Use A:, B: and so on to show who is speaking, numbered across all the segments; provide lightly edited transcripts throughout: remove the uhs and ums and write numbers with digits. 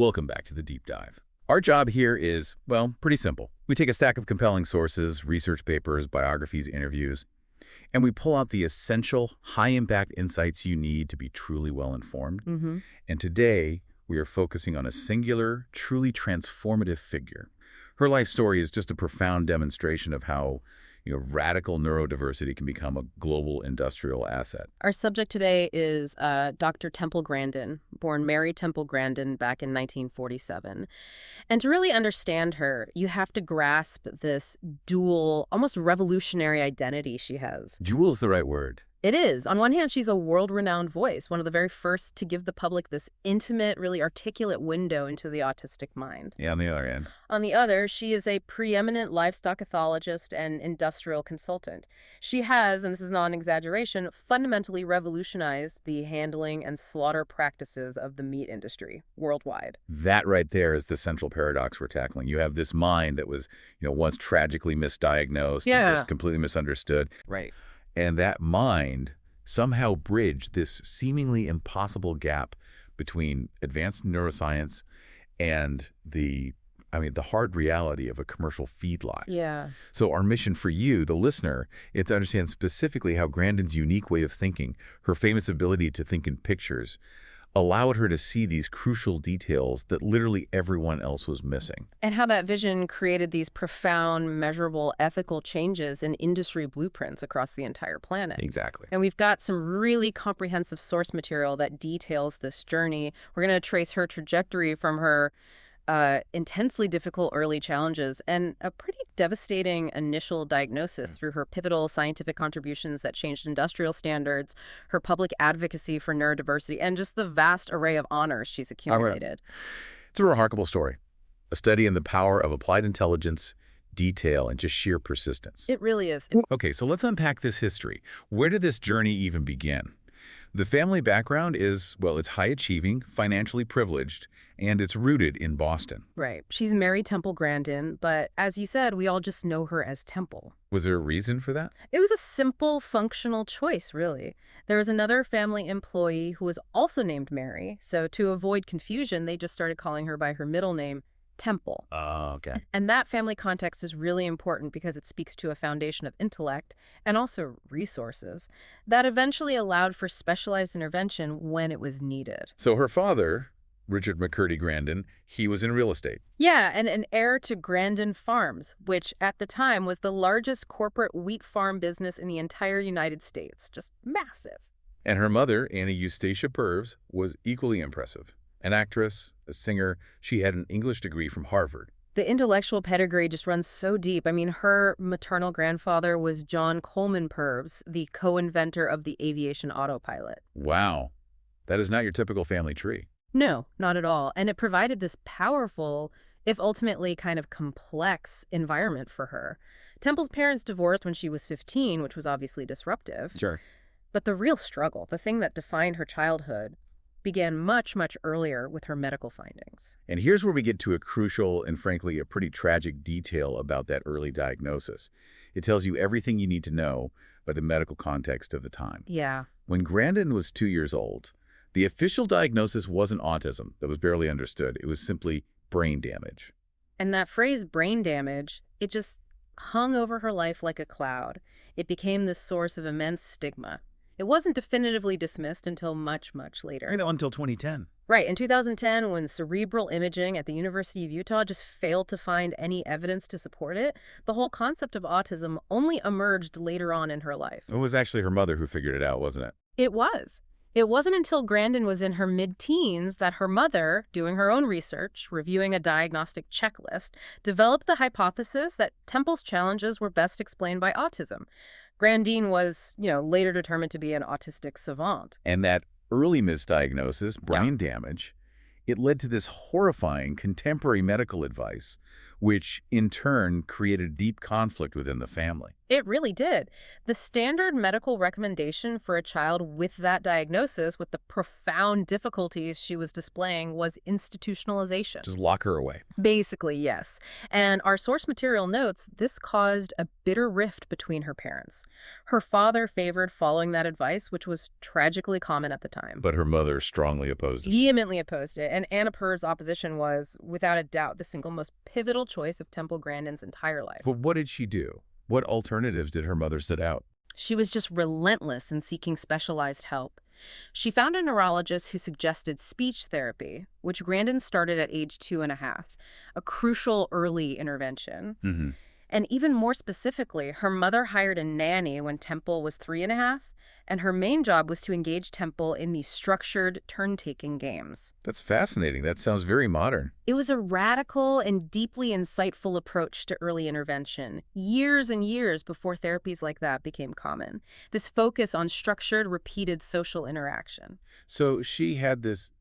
A: Welcome back to the Deep Dive. Our job here is, well, pretty simple. We take a stack of compelling sources, research papers, biographies, interviews, and we pull out the essential, high-impact insights you need to be truly well-informed. And today, we are focusing on a singular, truly transformative figure. Her life story is just a profound demonstration of how radical neurodiversity can become a global industrial asset.
B: Our subject today is Dr. Temple Grandin, born Mary Temple Grandin back in 1947. And to really understand her, you have to grasp this dual, almost revolutionary identity she has.
A: Dual is the right word.
B: It is. On one hand, she's a world-renowned voice, one of the very first to give the public this intimate, really articulate window into the autistic mind.
A: Yeah, on the other hand.
B: On the other, she is a preeminent livestock ethologist and industrial consultant. She has, and this is not an exaggeration, fundamentally revolutionized the handling and slaughter practices of the meat industry worldwide.
A: That right there is the central paradox we're tackling. You have this mind that was, once tragically misdiagnosed, and just completely misunderstood.
B: Right.
A: And that mind somehow bridged this seemingly impossible gap between advanced neuroscience and the hard reality of a commercial feedlot.
B: Yeah.
A: So our mission for you, the listener, is to understand specifically how Grandin's unique way of thinking, her famous ability to think in pictures, allowed her to see these crucial details that literally everyone else was missing.
B: And how that vision created these profound, measurable ethical changes in industry blueprints across the entire planet.
A: Exactly.
B: And we've got some really comprehensive source material that details this journey. We're going to trace her trajectory from her intensely difficult early challenges and a pretty devastating initial diagnosis through her pivotal scientific contributions that changed industrial standards, her public advocacy for neurodiversity, and just the vast array of honors she's accumulated.
A: It's a remarkable story, a study in the power of applied intelligence, detail, and just sheer persistence.
B: It really is.
A: Okay, so let's unpack this history. Where did this journey even begin? The family background is, well, it's high-achieving, financially privileged, and it's rooted in Boston.
B: Right. She's Mary Temple Grandin, but as you said, we all just know her as Temple.
A: Was there a reason for that?
B: It was a simple, functional choice, really. There was another family employee who was also named Mary, so to avoid confusion, they just started calling her by her middle name, Temple.
A: Oh, okay.
B: And that family context is really important because it speaks to a foundation of intellect and also resources that eventually allowed for specialized intervention when it was needed.
A: So her father, Richard McCurdy Grandin, he was in real estate.
B: Yeah, and an heir to Grandin Farms, which at the time was the largest corporate wheat farm business in the entire United States. Just massive.
A: And her mother, Annie Eustacia Purves, was equally impressive. An actress, a singer, she had an English degree from Harvard.
B: The intellectual pedigree just runs so deep. I mean, her maternal grandfather was John Coleman Purves, the co-inventor of the aviation autopilot.
A: Wow. That is not your typical family tree.
B: No, not at all. And it provided this powerful, if ultimately kind of complex, environment for her. Temple's parents divorced when she was 15, which was obviously disruptive.
A: Sure.
B: But the real struggle, the thing that defined her childhood, began much, much earlier with her medical findings.
A: And here's where we get to a crucial and frankly a pretty tragic detail about that early diagnosis. It tells you everything you need to know about the medical context of the time.
B: Yeah.
A: When Grandin was 2 years old, the official diagnosis wasn't autism. That was barely understood. It was simply brain damage.
B: And that phrase, brain damage, it just hung over her life like a cloud. It became this source of immense stigma. It wasn't definitively dismissed until much, much later.
A: Until 2010.
B: Right. In 2010, when cerebral imaging at the University of Utah just failed to find any evidence to support it, the whole concept of autism only emerged later on in her life.
A: It was actually her mother who figured it out, wasn't it?
B: It was. It wasn't until Grandin was in her mid-teens that her mother, doing her own research, reviewing a diagnostic checklist, developed the hypothesis that Temple's challenges were best explained by autism. Grandin was, later determined to be an autistic savant.
A: And that early misdiagnosis, brain damage, it led to this horrifying contemporary medical advice, which in turn created deep conflict within the family.
B: It really did. The standard medical recommendation for a child with that diagnosis, with the profound difficulties she was displaying, was institutionalization.
A: Just lock her away.
B: Basically, yes. And our source material notes this caused a bitter rift between her parents. Her father favored following that advice, which was tragically common at the time.
A: But her mother strongly opposed it.
B: Vehemently opposed it, and Anna Purr's opposition was, without a doubt, the single most pivotal choice of Temple Grandin's entire life.
A: But what did she do? What alternatives did her mother set out?
B: She was just relentless in seeking specialized help. She found a neurologist who suggested speech therapy, which Grandin started at age 2.5, a crucial early intervention.
A: Mm-hmm.
B: And even more specifically, her mother hired a nanny when Temple was 3.5, and her main job was to engage Temple in these structured, turn-taking games.
A: That's fascinating. That sounds very modern.
B: It was a radical and deeply insightful approach to early intervention, years and years before therapies like that became common. This focus on structured, repeated social interaction.
A: So she had this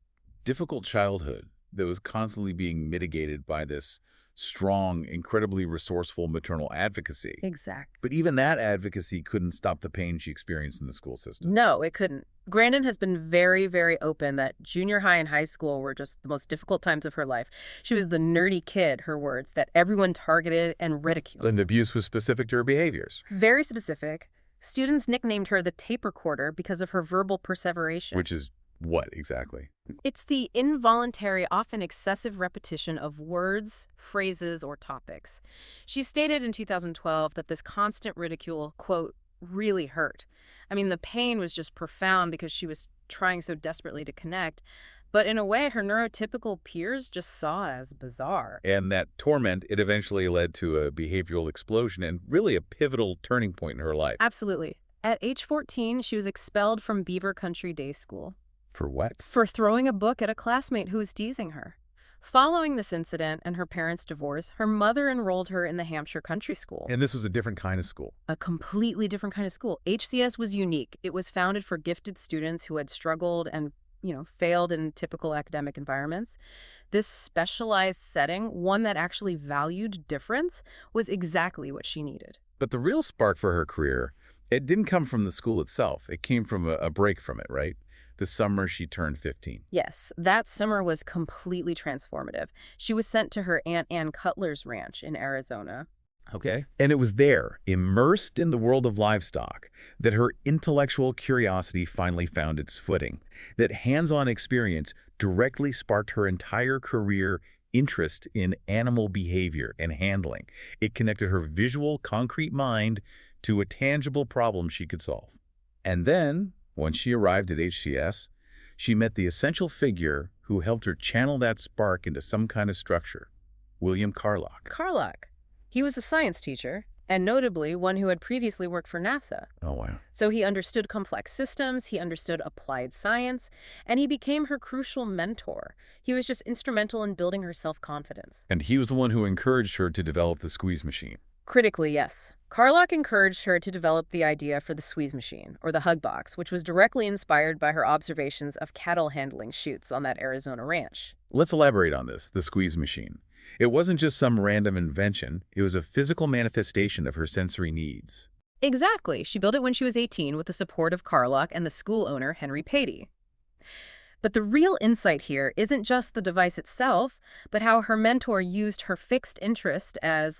A: difficult childhood that was constantly being mitigated by this strong, incredibly resourceful maternal advocacy.
B: Exactly.
A: But even that advocacy couldn't stop the pain she experienced in the school system.
B: No, it couldn't. Grandin has been very, very open that junior high and high school were just the most difficult times of her life. She was the nerdy kid, her words, that everyone targeted and ridiculed.
A: And the abuse was specific to her behaviors.
B: Very specific. Students nicknamed her the tape recorder because of her verbal perseveration.
A: Which is what exactly?
B: It's the involuntary, often excessive repetition of words, phrases, or topics. She stated in 2012 that this constant ridicule, quote, really hurt. I mean, the pain was just profound because she was trying so desperately to connect. But in a way, her neurotypical peers just saw as bizarre.
A: And that torment, it eventually led to a behavioral explosion and really a pivotal turning point in her life.
B: Absolutely. At age 14, she was expelled from Beaver Country Day School.
A: For what?
B: For throwing a book at a classmate who was teasing her. Following this incident and her parents' divorce, her mother enrolled her in the Hampshire Country School.
A: And this was a different kind of school.
B: A completely different kind of school. HCS was unique. It was founded for gifted students who had struggled and, failed in typical academic environments. This specialized setting, one that actually valued difference, was exactly what she needed.
A: But the real spark for her career, it didn't come from the school itself. It came from a break from it, right? The summer she turned 15.
B: Yes, that summer was completely transformative. She was sent to her Aunt Ann Cutler's ranch in Arizona.
A: Okay. And it was there, immersed in the world of livestock, that her intellectual curiosity finally found its footing. That hands-on experience directly sparked her entire career interest in animal behavior and handling. It connected her visual, concrete mind to a tangible problem she could solve. And then, once she arrived at HCS, she met the essential figure who helped her channel that spark into some kind of structure, William Carlock.
B: Carlock. He was a science teacher, and notably one who had previously worked for NASA.
A: Oh, wow.
B: So he understood complex systems, he understood applied science, and he became her crucial mentor. He was just instrumental in building her self-confidence.
A: And he was the one who encouraged her to develop the squeeze machine.
B: Critically, yes. Carlock encouraged her to develop the idea for the squeeze machine, or the hug box, which was directly inspired by her observations of cattle handling chutes on that Arizona ranch.
A: Let's elaborate on this, the squeeze machine. It wasn't just some random invention. It was a physical manifestation of her sensory needs.
B: Exactly. She built it when she was 18 with the support of Carlock and the school owner, Henry Patey. But the real insight here isn't just the device itself, but how her mentor used her fixed interest as,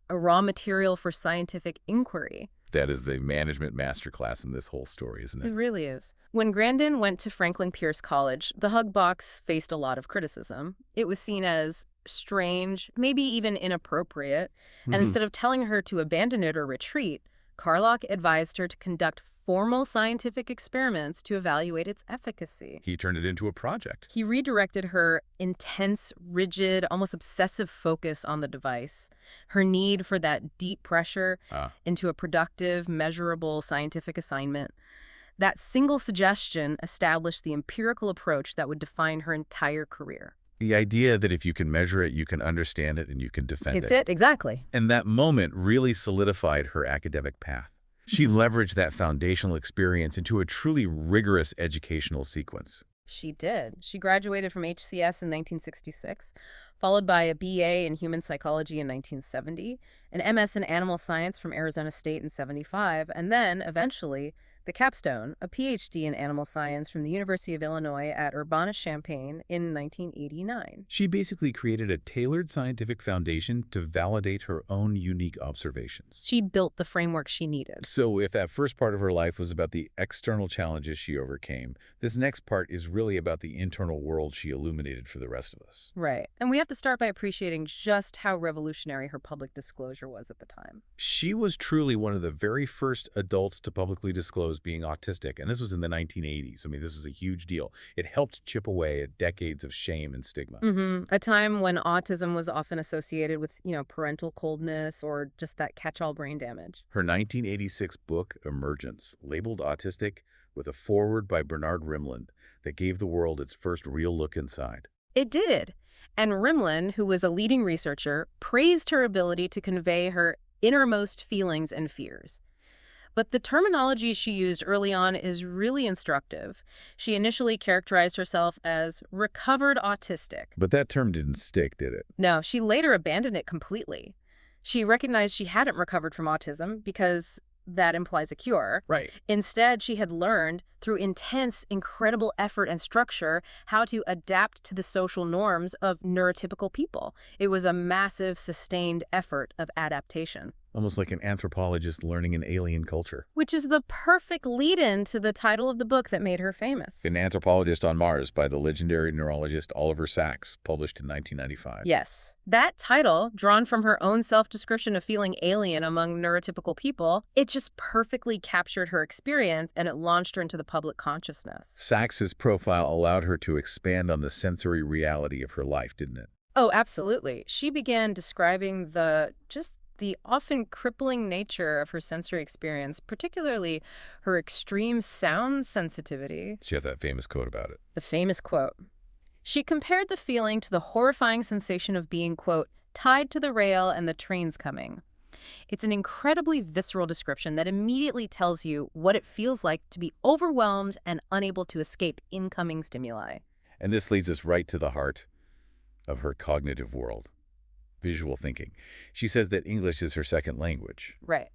B: a raw material for scientific inquiry.
A: That is the management masterclass in this whole story, isn't it?
B: It really is. When Grandin went to Franklin Pierce College, the hug box faced a lot of criticism. It was seen as strange, maybe even inappropriate, and instead of telling her to abandon it or retreat, Carlock advised her to conduct formal scientific experiments to evaluate its efficacy.
A: He turned it into a project.
B: He redirected her intense, rigid, almost obsessive focus on the device, her need for that deep pressure, into a productive, measurable scientific assignment. That single suggestion established the empirical approach that would define her entire career.
A: The idea that if you can measure it, you can understand it, and you can defend
B: It's it, exactly.
A: And that moment really solidified her academic path. She leveraged that foundational experience into a truly rigorous educational sequence.
B: She did. She graduated from HCS in 1966, followed by a BA in human psychology in 1970, an MS in animal science from Arizona State in 75, and then, eventually, the capstone, a PhD in animal science from the University of Illinois at Urbana-Champaign in 1989.
A: She basically created a tailored scientific foundation to validate her own unique observations.
B: She built the framework she needed.
A: So if that first part of her life was about the external challenges she overcame, this next part is really about the internal world she illuminated for the rest of us.
B: Right. And we have to start by appreciating just how revolutionary her public disclosure was at the time.
A: She was truly one of the very first adults to publicly disclose being autistic, and this was in the 1980s. I mean, this is a huge deal. It helped chip away at decades of shame and stigma.
B: A time when autism was often associated with, parental coldness or just that catch-all brain damage.
A: Her 1986 book, Emergence, labeled autistic with a foreword by Bernard Rimland that gave the world its first real look inside.
B: It did. And Rimland, who was a leading researcher, praised her ability to convey her innermost feelings and fears. But the terminology she used early on is really instructive. She initially characterized herself as recovered autistic.
A: But that term didn't stick, did it?
B: No, she later abandoned it completely. She recognized she hadn't recovered from autism because that implies a cure.
A: Right.
B: Instead, she had learned, through intense, incredible effort and structure, how to adapt to the social norms of neurotypical people. It was a massive, sustained effort of adaptation.
A: Almost like an anthropologist learning an alien culture.
B: Which is the perfect lead-in to the title of the book that made her famous.
A: An Anthropologist on Mars by the legendary neurologist Oliver Sacks, published in 1995.
B: Yes. That title, drawn from her own self-description of feeling alien among neurotypical people, it just perfectly captured her experience and it launched her into the public consciousness.
A: Sacks's profile allowed her to expand on the sensory reality of her life, didn't it?
B: Oh, absolutely. She began describing the often crippling nature of her sensory experience, particularly her extreme sound sensitivity.
A: She has that famous quote about it.
B: The famous quote. She compared the feeling to the horrifying sensation of being, quote, tied to the rail and the train's coming. It's an incredibly visceral description that immediately tells you what it feels like to be overwhelmed and unable to escape incoming stimuli.
A: And this leads us right to the heart of her cognitive world. Visual thinking. She says that English is her second language.
B: Right.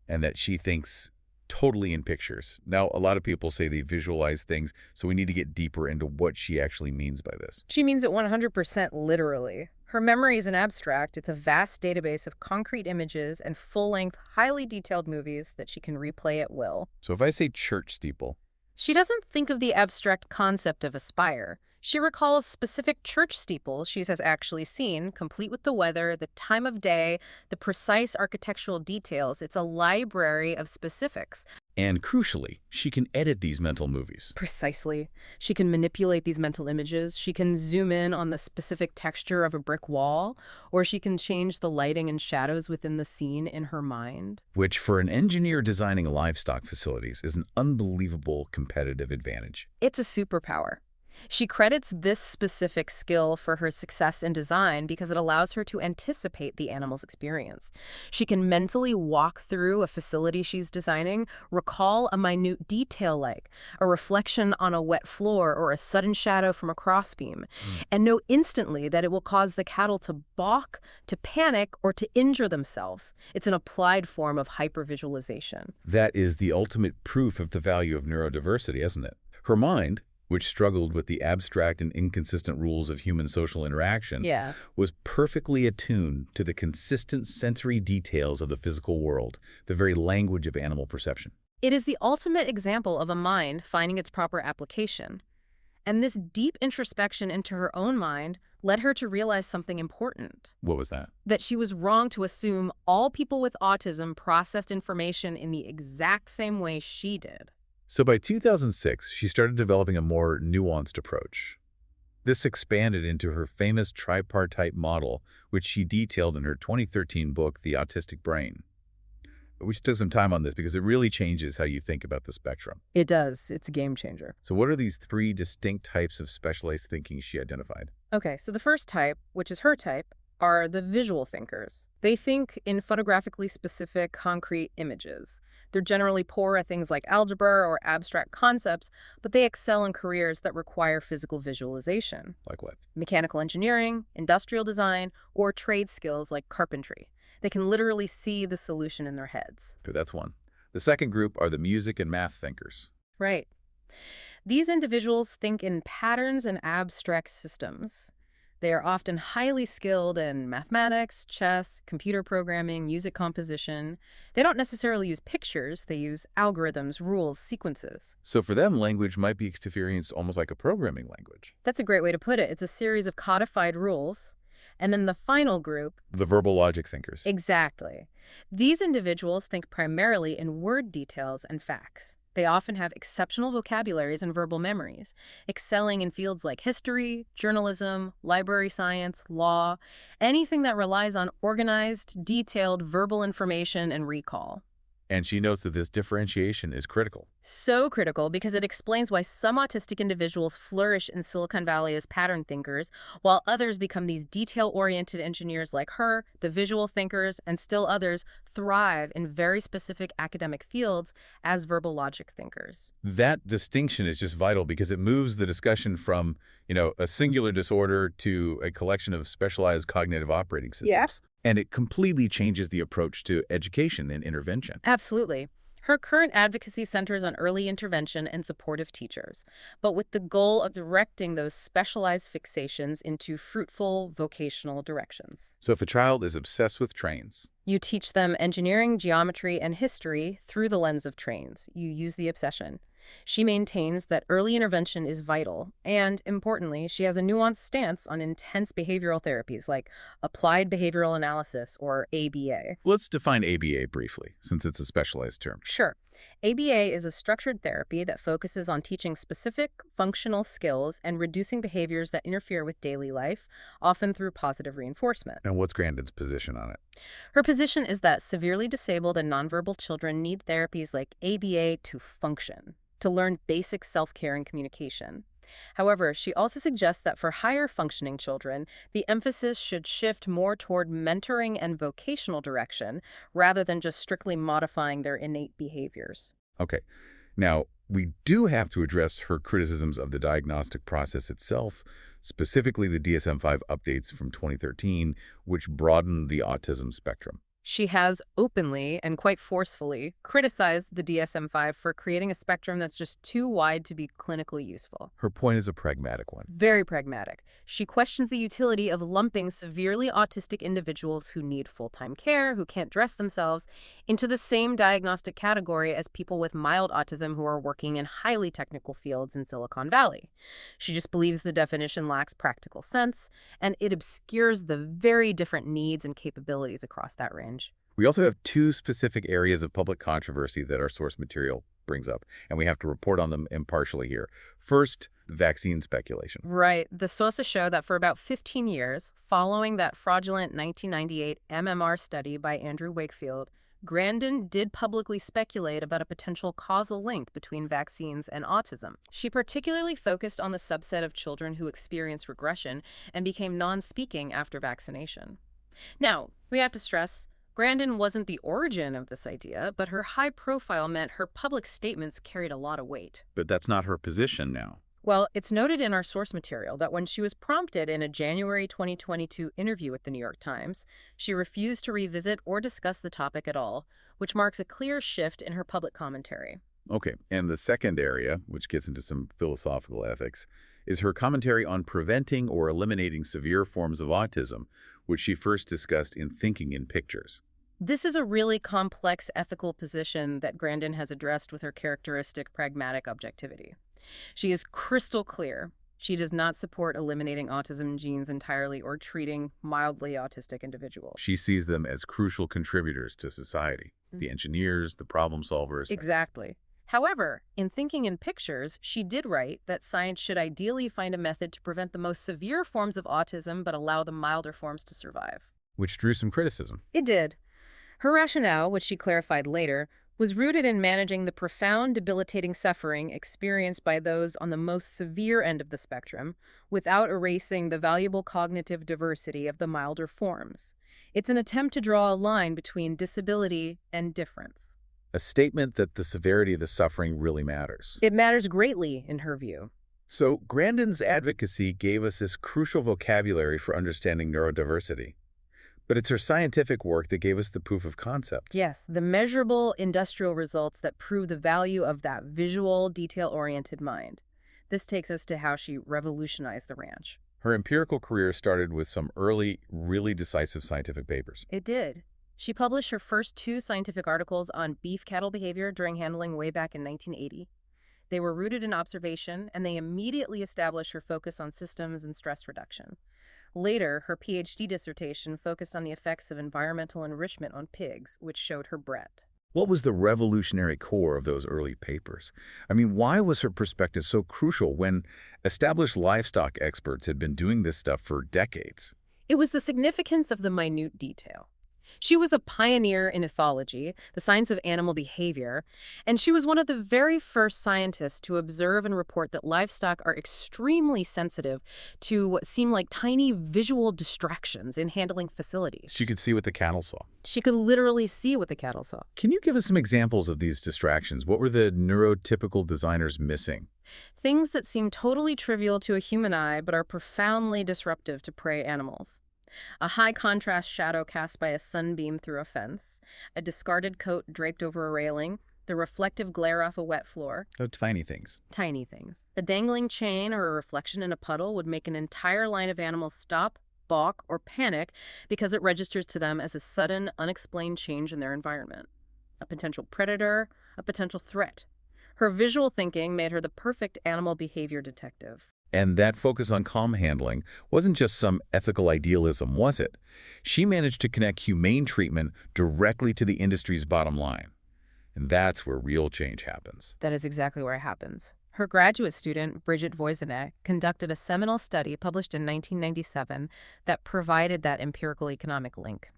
A: And that she thinks totally in pictures. Now, a lot of people say they visualize things, so we need to get deeper into what she actually means by this.
B: She means it 100% literally. Her memory isn't abstract. It's a vast database of concrete images and full-length, highly detailed movies that she can replay at will.
A: So if I say church steeple,
B: she doesn't think of the abstract concept of a spire. She recalls specific church steeples she has actually seen, complete with the weather, the time of day, the precise architectural details. It's a library of specifics.
A: And crucially, she can edit these mental movies.
B: Precisely. She can manipulate these mental images. She can zoom in on the specific texture of a brick wall, or she can change the lighting and shadows within the scene in her mind.
A: Which, for an engineer designing livestock facilities, is an unbelievable competitive advantage.
B: It's a superpower. She credits this specific skill for her success in design because it allows her to anticipate the animal's experience. She can mentally walk through a facility she's designing, recall a minute detail like a reflection on a wet floor or a sudden shadow from a crossbeam, and know instantly that it will cause the cattle to balk, to panic, or to injure themselves. It's an applied form of hypervisualization.
A: That is the ultimate proof of the value of neurodiversity, isn't it? Her mind, which struggled with the abstract and inconsistent rules of human social interaction, was perfectly attuned to the consistent sensory details of the physical world, the very language of animal perception.
B: It is the ultimate example of a mind finding its proper application. And this deep introspection into her own mind led her to realize something important.
A: What was that?
B: That she was wrong to assume all people with autism processed information in the exact same way she did.
A: So by 2006, she started developing a more nuanced approach. This expanded into her famous tripartite model, which she detailed in her 2013 book, The Autistic Brain. We took some time on this because it really changes how you think about the spectrum.
B: It does. It's a game changer.
A: So what are these three distinct types of specialized thinking she identified?
B: Okay, so the first type, which is her type, are the visual thinkers. They think in photographically specific, concrete images. They're generally poor at things like algebra or abstract concepts, but they excel in careers that require physical visualization.
A: Like what?
B: Mechanical engineering, industrial design, or trade skills like carpentry. They can literally see the solution in their heads.
A: Okay, that's one. The second group are the music and math thinkers.
B: Right. These individuals think in patterns and abstract systems. They are often highly skilled in mathematics, chess, computer programming, music composition. They don't necessarily use pictures, they use algorithms, rules, sequences.
A: So for them, language might be experienced almost like a programming language.
B: That's a great way to put it. It's a series of codified rules. And then the final group.
A: The verbal logic thinkers.
B: Exactly. These individuals think primarily in word details and facts. They often have exceptional vocabularies and verbal memories, excelling in fields like history, journalism, library science, law, anything that relies on organized, detailed verbal information and recall.
A: And she notes that this differentiation is critical.
B: So critical because it explains why some autistic individuals flourish in Silicon Valley as pattern thinkers, while others become these detail-oriented engineers like her, the visual thinkers, and still others thrive in very specific academic fields as verbal logic thinkers.
A: That distinction is just vital because it moves the discussion from, a singular disorder to a collection of specialized cognitive operating systems.
B: Yeah.
A: And it completely changes the approach to education and intervention.
B: Absolutely. Her current advocacy centers on early intervention and supportive teachers, but with the goal of directing those specialized fixations into fruitful vocational directions.
A: So if a child is obsessed with trains,
B: You teach them engineering, geometry, and history through the lens of trains. You use the obsession. She maintains that early intervention is vital, and, importantly, she has a nuanced stance on intense behavioral therapies like applied behavioral analysis, or ABA.
A: let's define ABA briefly, since it's a specialized term.
B: Sure. ABA is a structured therapy that focuses on teaching specific functional skills and reducing behaviors that interfere with daily life, often through positive reinforcement.
A: And what's Grandin's position on it?
B: Her position is that severely disabled and nonverbal children need therapies like ABA to function, to learn basic self-care and communication. However, she also suggests that for higher functioning children, the emphasis should shift more toward mentoring and vocational direction rather than just strictly modifying their innate behaviors.
A: Okay. Now, we do have to address her criticisms of the diagnostic process itself, specifically the DSM-5 updates from 2013, which broadened the autism spectrum.
B: She has openly and quite forcefully criticized the DSM-5 for creating a spectrum that's just too wide to be clinically useful.
A: Her point is a pragmatic one.
B: Very pragmatic. She questions the utility of lumping severely autistic individuals who need full-time care, who can't dress themselves, into the same diagnostic category as people with mild autism who are working in highly technical fields in Silicon Valley. She just believes the definition lacks practical sense, and it obscures the very different needs and capabilities across that range.
A: We also have two specific areas of public controversy that our source material brings up, and we have to report on them impartially here. First, vaccine speculation.
B: Right. The sources show that for about 15 years, following that fraudulent 1998 MMR study by Andrew Wakefield, Grandin did publicly speculate about a potential causal link between vaccines and autism. She particularly focused on the subset of children who experienced regression and became non-speaking after vaccination. Now, we have to stress, Grandin wasn't the origin of this idea, but her high profile meant her public statements carried a lot of weight.
A: But that's not her position now.
B: Well, it's noted in our source material that when she was prompted in a January 2022 interview with the New York Times, she refused to revisit or discuss the topic at all, which marks a clear shift in her public commentary.
A: Okay, and the second area, which gets into some philosophical ethics, is her commentary on preventing or eliminating severe forms of autism, which she first discussed in Thinking in Pictures.
B: This is a really complex ethical position that Grandin has addressed with her characteristic pragmatic objectivity. She is crystal clear. She does not support eliminating autism genes entirely or treating mildly autistic individuals.
A: She sees them as crucial contributors to society, the engineers, the problem solvers.
B: Exactly. However, in Thinking in Pictures, she did write that science should ideally find a method to prevent the most severe forms of autism but allow the milder forms to survive.
A: Which drew some criticism.
B: It did. Her rationale, which she clarified later, was rooted in managing the profound, debilitating suffering experienced by those on the most severe end of the spectrum without erasing the valuable cognitive diversity of the milder forms. It's an attempt to draw a line between disability and difference.
A: A statement that the severity of the suffering really matters.
B: It matters greatly, in her view.
A: So Grandin's advocacy gave us this crucial vocabulary for understanding neurodiversity. But it's her scientific work that gave us the proof of concept.
B: Yes, the measurable industrial results that prove the value of that visual, detail-oriented mind. This takes us to how she revolutionized the ranch.
A: Her empirical career started with some early, really decisive scientific papers.
B: It did. She published her first 2 scientific articles on beef cattle behavior during handling way back in 1980. They were rooted in observation, and they immediately established her focus on systems and stress reduction. Later, her PhD dissertation focused on the effects of environmental enrichment on pigs, which showed her breadth.
A: What was the revolutionary core of those early papers? I mean, why was her perspective so crucial when established livestock experts had been doing this stuff for decades?
B: It was the significance of the minute detail. She was a pioneer in ethology, the science of animal behavior, and she was one of the very first scientists to observe and report that livestock are extremely sensitive to what seem like tiny visual distractions in handling facilities.
A: She could see what the cattle saw.
B: She could literally see what the cattle saw.
A: Can you give us some examples of these distractions? What were the neurotypical designers missing?
B: Things that seem totally trivial to a human eye but are profoundly disruptive to prey animals. A high-contrast shadow cast by a sunbeam through a fence, a discarded coat draped over a railing, the reflective glare off a wet floor.
A: Oh, tiny things.
B: Tiny things. A dangling chain or a reflection in a puddle would make an entire line of animals stop, balk, or panic because it registers to them as a sudden, unexplained change in their environment. A potential predator, a potential threat. Her visual thinking made her the perfect animal behavior detective.
A: And that focus on calm handling wasn't just some ethical idealism, was it? She managed to connect humane treatment directly to the industry's bottom line. And that's where real change happens.
B: That is exactly where it happens. Her graduate student, Bridget Voisinet, conducted a seminal study published in 1997 that provided that empirical economic link.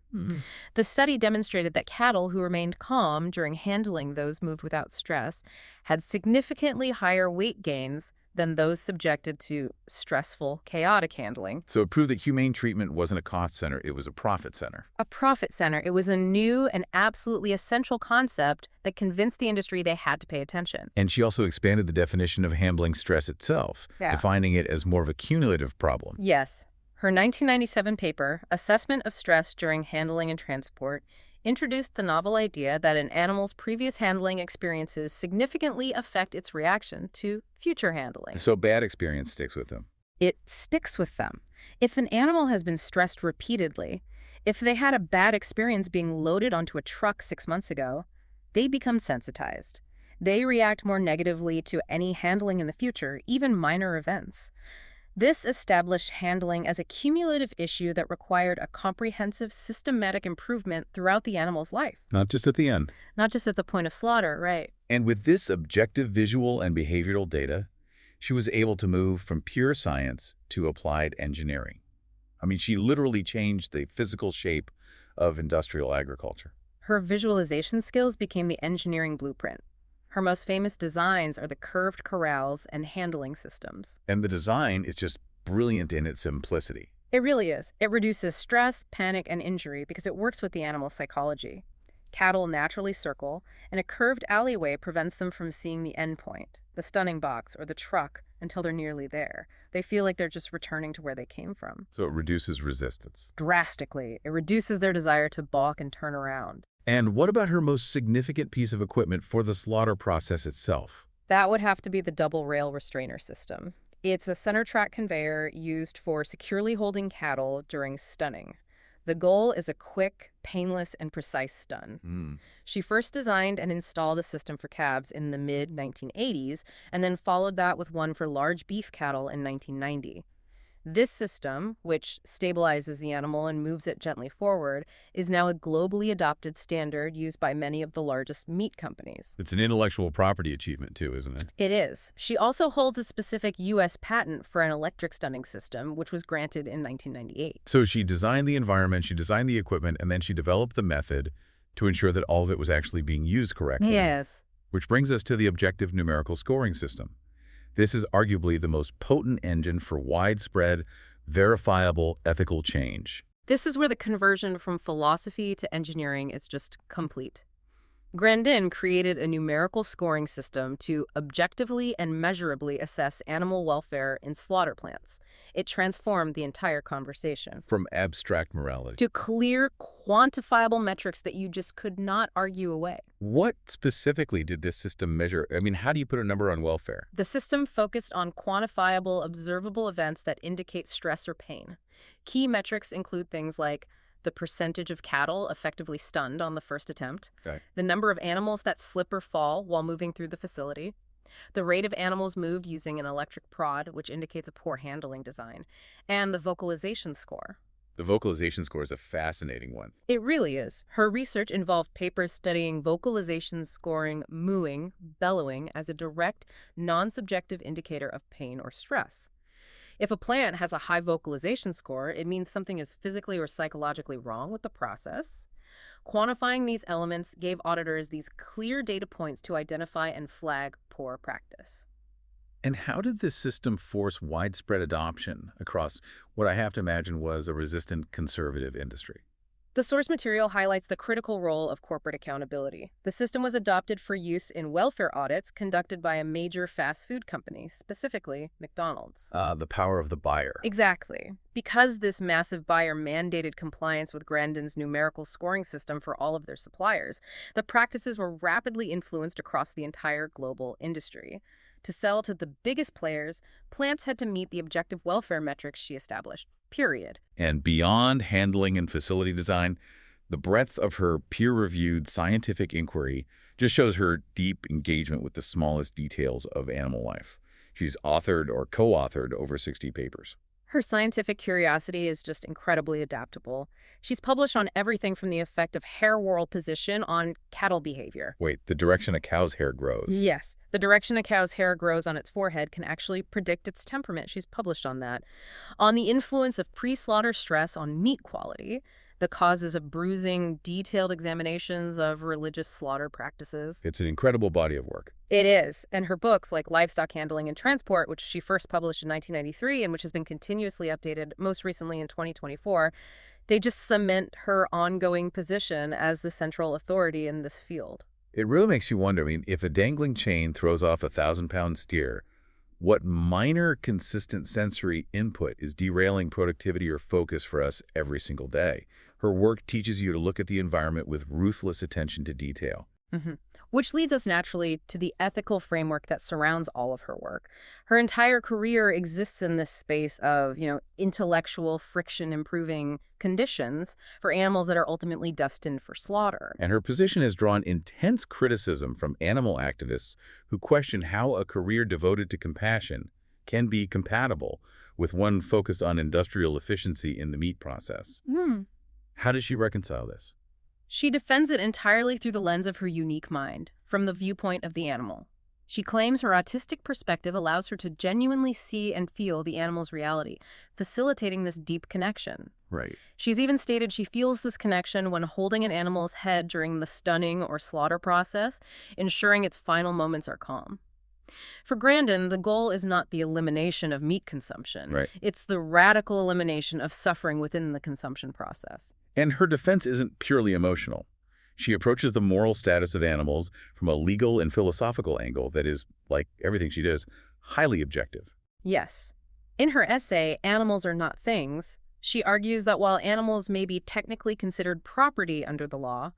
B: The study demonstrated that cattle who remained calm during handling those moved without stress had significantly higher weight gains than those subjected to stressful, chaotic handling.
A: So it proved that humane treatment wasn't a cost center, it was a profit center.
B: A profit center. It was a new and absolutely essential concept that convinced the industry they had to pay attention.
A: And she also expanded the definition of handling stress itself, defining it as more of a cumulative problem.
B: Yes. Her 1997 paper, Assessment of Stress During Handling and Transport, introduced the novel idea that an animal's previous handling experiences significantly affect its reaction to future handling.
A: So bad experience sticks with them.
B: It sticks with them. If an animal has been stressed repeatedly, if they had a bad experience being loaded onto a truck 6 months ago, they become sensitized. They react more negatively to any handling in the future, even minor events. This established handling as a cumulative issue that required a comprehensive, systematic improvement throughout the animal's life.
A: Not just at the end.
B: Not just at the point of slaughter, right?
A: And with this objective visual and behavioral data, she was able to move from pure science to applied engineering. I mean, she literally changed the physical shape of industrial agriculture.
B: Her visualization skills became the engineering blueprint. Her most famous designs are the curved corrals and handling systems.
A: And the design is just brilliant in its simplicity.
B: It really is. It reduces stress, panic, and injury because it works with the animal's psychology. Cattle naturally circle, and a curved alleyway prevents them from seeing the end point, the stunning box or the truck, until they're nearly there. They feel like they're just returning to where they came from.
A: So it reduces resistance.
B: Drastically. It reduces their desire to balk and turn around.
A: And what about her most significant piece of equipment for the slaughter process itself?
B: That would have to be the double rail restrainer system. It's a center track conveyor used for securely holding cattle during stunning. The goal is a quick, painless, and precise stun. She first designed and installed a system for calves in the mid-1980s, and then followed that with one for large beef cattle in 1990. This system, which stabilizes the animal and moves it gently forward, is now a globally adopted standard used by many of the largest meat companies.
A: It's an intellectual property achievement too, isn't it?
B: It is. She also holds a specific U.S. patent for an electric stunning system, which was granted in 1998.
A: So she designed the environment, she designed the equipment, and then she developed the method to ensure that all of it was actually being used correctly.
B: Yes.
A: Which brings us to the objective numerical scoring system. This is arguably the most potent engine for widespread, verifiable ethical change.
B: This is where the conversion from philosophy to engineering is just complete. Grandin created a numerical scoring system to objectively and measurably assess animal welfare in slaughter plants. It transformed the entire conversation
A: From abstract morality.
B: to clear, quantifiable metrics that you just could not argue away.
A: What specifically did this system measure? I mean, how do you put a number on welfare?
B: The system focused on quantifiable, observable events that indicate stress or pain. Key metrics include things like the percentage of cattle effectively stunned on the first attempt,
A: Okay.
B: the number of animals that slip or fall while moving through the facility, the rate of animals moved using an electric prod, which indicates a poor handling design, and the vocalization score.
A: The vocalization score is a fascinating one.
B: It really is. Her research involved papers studying vocalization scoring mooing, bellowing as a direct, non-subjective indicator of pain or stress. If a plant has a high vocalization score, it means something is physically or psychologically wrong with the process. Quantifying these elements gave auditors these clear data points to identify and flag poor practice.
A: And how did this system force widespread adoption across what I have to imagine was a resistant conservative industry?
B: The source material highlights the critical role of corporate accountability. The system was adopted for use in welfare audits conducted by a major fast food company, specifically McDonald's.
A: The power of the buyer.
B: Exactly. Because this massive buyer mandated compliance with Grandin's numerical scoring system for all of their suppliers, the practices were rapidly influenced across the entire global industry. To sell to the biggest players, plants had to meet the objective welfare metrics she established. Period.
A: And beyond handling and facility design, the breadth of her peer-reviewed scientific inquiry just shows her deep engagement with the smallest details of animal life. She's authored or co-authored over 60 papers.
B: Her scientific curiosity is just incredibly adaptable. She's published on everything from the effect of hair whorl position on cattle behavior.
A: Wait, the direction a cow's hair grows.
B: Yes, the direction a cow's hair grows on its forehead can actually predict its temperament. She's published on that. On the influence of pre-slaughter stress on meat quality, the causes of bruising, detailed examinations of religious slaughter practices.
A: It's an incredible body of work.
B: It is, and her books like Livestock Handling and Transport, which she first published in 1993 and which has been continuously updated, most recently in 2024, they just cement her ongoing position as the central authority in this field.
A: It really makes you wonder, I mean, if a dangling chain throws off a 1,000-pound steer, what minor consistent sensory input is derailing productivity or focus for us every single day? Her work teaches you to look at the environment with ruthless attention to detail.
B: Which leads us naturally to the ethical framework that surrounds all of her work. Her entire career exists in this space of, intellectual friction-improving conditions for animals that are ultimately destined for slaughter.
A: And her position has drawn intense criticism from animal activists who question how a career devoted to compassion can be compatible with one focused on industrial efficiency in the meat process. How does she reconcile this?
B: She defends it entirely through the lens of her unique mind, from the viewpoint of the animal. She claims her autistic perspective allows her to genuinely see and feel the animal's reality, facilitating this deep connection.
A: Right.
B: She's even stated she feels this connection when holding an animal's head during the stunning or slaughter process, ensuring its final moments are calm. For Grandin, the goal is not the elimination of meat consumption.
A: Right.
B: It's the radical elimination of suffering within the consumption process.
A: And her defense isn't purely emotional. She approaches the moral status of animals from a legal and philosophical angle that is, like everything she does, highly objective.
B: Yes. In her essay, Animals Are Not Things, she argues that while animals may be technically considered property under the law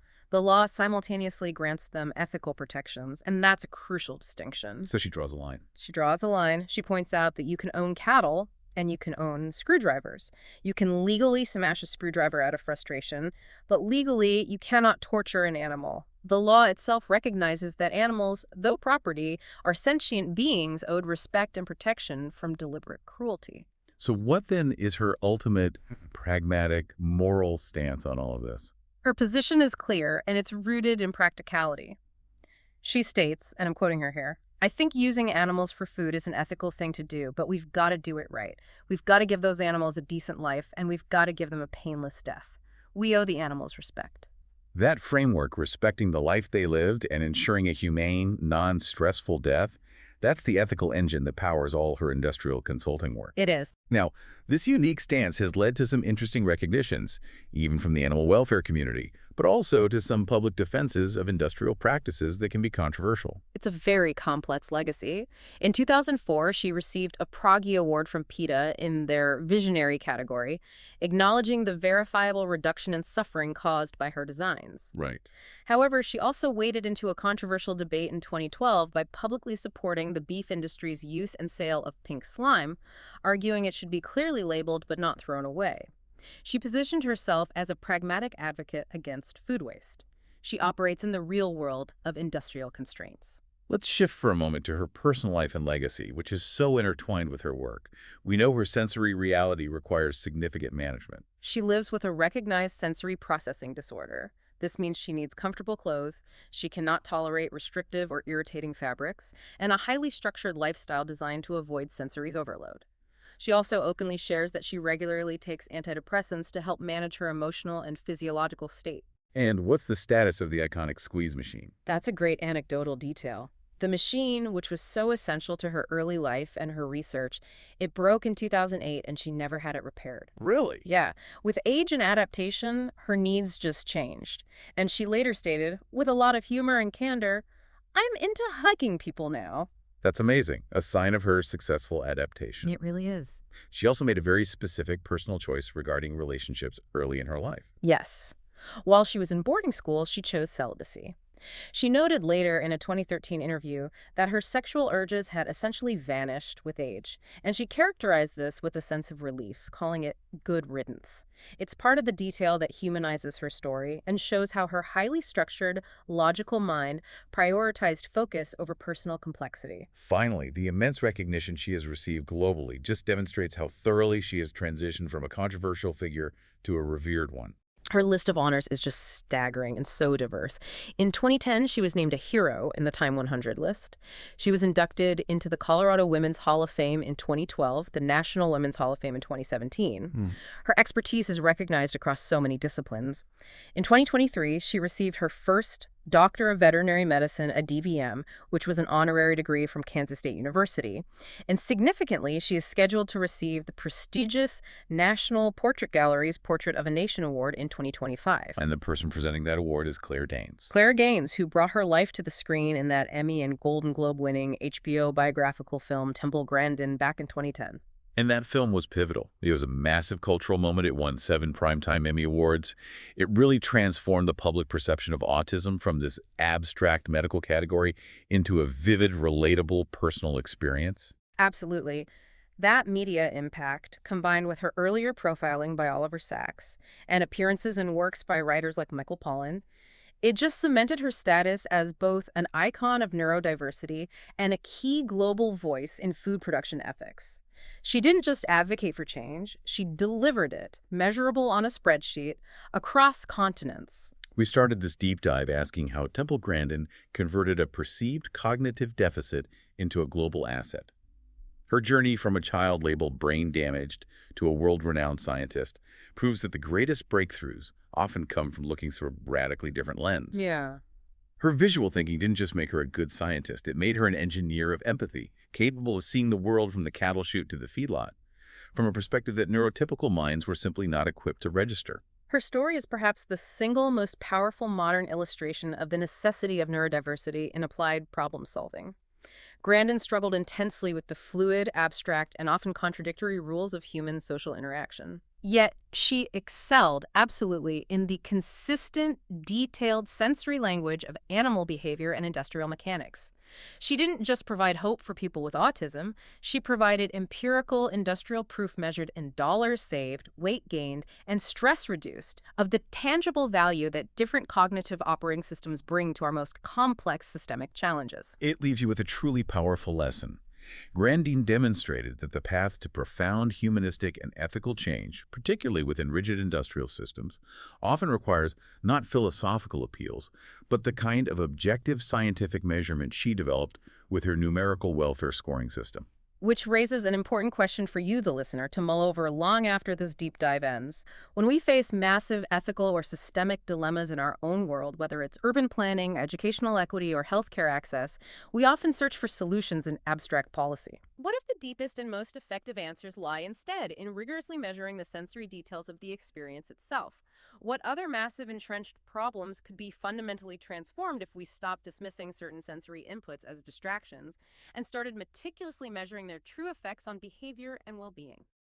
B: simultaneously grants them ethical protections, and that's a crucial distinction.
A: So she draws a line.
B: She draws a line. She points out that you can own cattle and you can own screwdrivers. You can legally smash a screwdriver out of frustration, but legally you cannot torture an animal. The law itself recognizes that animals, though property, are sentient beings owed respect and protection from deliberate cruelty.
A: So what then is her ultimate pragmatic, moral stance on all of this?
B: Her position is clear, and it's rooted in practicality. She states, and I'm quoting her here, "I think using animals for food is an ethical thing to do, but we've got to do it right. We've got to give those animals a decent life, and we've got to give them a painless death. We owe the animals respect."
A: That framework, respecting the life they lived and ensuring a humane, non-stressful death, that's the ethical engine that powers all her industrial consulting work.
B: It is.
A: Now, this unique stance has led to some interesting recognitions, even from the animal welfare community, but also to some public defenses of industrial practices that can be controversial.
B: It's a very complex legacy. In 2004, she received a Proggy Award from PETA in their Visionary category, acknowledging the verifiable reduction in suffering caused by her designs.
A: Right.
B: However, she also waded into a controversial debate in 2012 by publicly supporting the beef industry's use and sale of pink slime, arguing it should be clearly labeled but not thrown away. She positioned herself as a pragmatic advocate against food waste. She operates in the real world of industrial constraints.
A: Let's shift for a moment to her personal life and legacy, which is so intertwined with her work. We know her sensory reality requires significant management.
B: She lives with a recognized sensory processing disorder. This means she needs comfortable clothes, she cannot tolerate restrictive or irritating fabrics, and a highly structured lifestyle designed to avoid sensory overload. She also openly shares that she regularly takes antidepressants to help manage her emotional and physiological state.
A: And what's the status of the iconic squeeze machine?
B: That's a great anecdotal detail. The machine, which was so essential to her early life and her research, it broke in 2008 and she never had it repaired.
A: Really?
B: Yeah, with age and adaptation, her needs just changed. And she later stated, with a lot of humor and candor, "I'm into hugging people now."
A: That's amazing. A sign of her successful adaptation.
B: It really is.
A: She also made a very specific personal choice regarding relationships early in her life.
B: Yes. While she was in boarding school, she chose celibacy. She noted later in a 2013 interview that her sexual urges had essentially vanished with age, and she characterized this with a sense of relief, calling it good riddance. It's part of the detail that humanizes her story and shows how her highly structured, logical mind prioritized focus over personal complexity.
A: Finally, the immense recognition she has received globally just demonstrates how thoroughly she has transitioned from a controversial figure to a revered one.
B: Her list of honors is just staggering and so diverse. In 2010, she was named a hero in the Time 100 list. She was inducted into the Colorado Women's Hall of Fame in 2012, the National Women's Hall of Fame in 2017. Her expertise is recognized across so many disciplines. In 2023, she received her first Doctor of Veterinary Medicine, a DVM, which was an honorary degree from Kansas State University. And significantly, she is scheduled to receive the prestigious National Portrait Gallery's Portrait of a Nation Award in 2025.
A: And the person presenting that award is Claire Danes.
B: Claire Gaines, who brought her life to the screen in that Emmy and Golden Globe-winning HBO biographical film Temple Grandin back in 2010.
A: And that film was pivotal. It was a massive cultural moment. It won 7 Primetime Emmy Awards. It really transformed the public perception of autism from this abstract medical category into a vivid, relatable personal experience.
B: Absolutely. That media impact, combined with her earlier profiling by Oliver Sacks and appearances in works by writers like Michael Pollan, it just cemented her status as both an icon of neurodiversity and a key global voice in food production ethics. She didn't just advocate for change, she delivered it, measurable on a spreadsheet, across continents.
A: We started this deep dive asking how Temple Grandin converted a perceived cognitive deficit into a global asset. Her journey from a child labeled brain damaged to a world-renowned scientist proves that the greatest breakthroughs often come from looking through a radically different lens.
B: Yeah.
A: Her visual thinking didn't just make her a good scientist, it made her an engineer of empathy, capable of seeing the world from the cattle chute to the feedlot, from a perspective that neurotypical minds were simply not equipped to register.
B: Her story is perhaps the single most powerful modern illustration of the necessity of neurodiversity in applied problem solving. Grandin struggled intensely with the fluid, abstract, and often contradictory rules of human social interaction. Yet she excelled absolutely in the consistent, detailed sensory language of animal behavior and industrial mechanics. She didn't just provide hope for people with autism, she provided empirical industrial proof measured in dollars saved, weight gained, and stress reduced of the tangible value that different cognitive operating systems bring to our most complex systemic challenges.
A: It leaves you with a truly powerful lesson. Grandin demonstrated that the path to profound humanistic and ethical change, particularly within rigid industrial systems, often requires not philosophical appeals, but the kind of objective scientific measurement she developed with her numerical welfare scoring system.
B: Which raises an important question for you, the listener, to mull over long after this deep dive ends. When we face massive ethical or systemic dilemmas in our own world, whether it's urban planning, educational equity, or healthcare access, we often search for solutions in abstract policy. What if the deepest and most effective answers lie instead in rigorously measuring the sensory details of the experience itself? What other massive entrenched problems could be fundamentally transformed if we stopped dismissing certain sensory inputs as distractions and started meticulously measuring their true effects on behavior and well-being?